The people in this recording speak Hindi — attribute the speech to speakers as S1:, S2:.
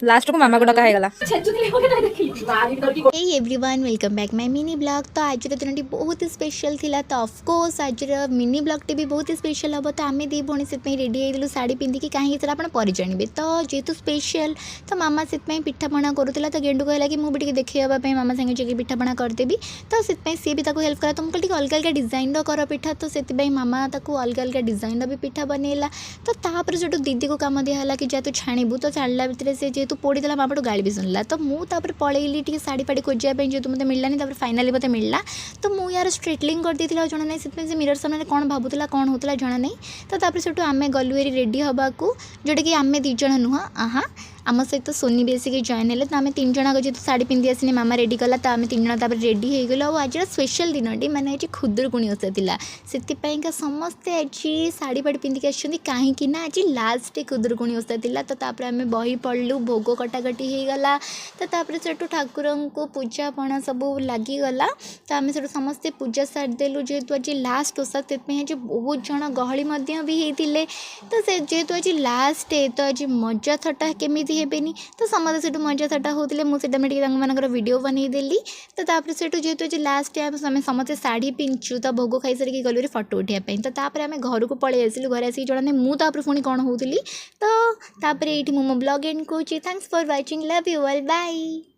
S1: लास्ट को मामा को डका है गला।
S2: Hey everyone welcome back my mini vlog. तो आज दिन बहुत स्पेशल थिला। तो ऑफकोर्स आज मिनी ब्लॉग टे भी बहुत स्पेशल हम। तो आम दी भणी से रेडी होलु साड़ी पिंधिकी कहीं आप पर जानवे। तो जेहेतु स्पेशल तो मामा से पिठापणा करूला। तो गेंडू कहला कि मुझे देखापी मामा संगे जाकि पिठापणा करदेवी। तो सी भी हेल्प करा। तो मुझे अलग अलग डिजाइन कर पिठा। तो से मामा अलग अलग डिजाइन भी पिठा बनैला। तो तापर जो दीदी को कम दिया कि जा तू छाणीबू। तो छाड़ा भितर से जेहतु पोड़ीदेला मामा गाड़ी भी शुणला। तो मुझे पलैली टी साड़ी फाड़ी खोजापी जेहतु मतलब मिललानी। फाइनाली मतलब मिलला। तो मुझे यार स्ट्रेटलिंग कर देती जना नहीं से मिरर सामने कौन भावुला कौन होता जना नहीं। तो तापर से आम गलु रेडी हवा को जोटा कि आम दिज नुह आहा आम सहित सोनी भी आसिक जॉइन है। तो आम तीन जन जेहतु साड़ी पिंधि आसनी मामा रेडी कला। तो आम तीन जन रेडी हो गलु। आज स्पेशल दिन टी मैंने आज खुदुरुकुणी ओषा थिला। से समस्ते आज साड़ी फाड़ी पिंधिक आसछन्ती कहीं आज लास्ट खुदुरुकुणी ओषा थिला। तो तापर आम बही पढ़लु भोग कटाकटी हो गला। तो तापर से ठाकुर को पूजा पणा सब लगिगला। तो आम से समस्ते पूजा सारिदेलु। जेहेतु आज लास्ट ओषा से आज बहुत जन गहली भी होते। तो से जेहेतु आज लास्ट है तो आज मजा थटा केमी हेबेनी। तो समस्त से मजा थटा होते मुझे मान वीडियो बनईदेली। तो तापर से जेहेतु आज लास्ट आम समस्ते शाढ़ी पिंधु। तो भोग खाई सारिक गलु फटो उठाई। तो तापर आम घर को पलि आसिलु। घर आसिक जड़ा नहीं मुझे पुणी कौन होती। तो तापर ये मो ब्लॉग एंड करुँची। Thanks for watching love you all bye.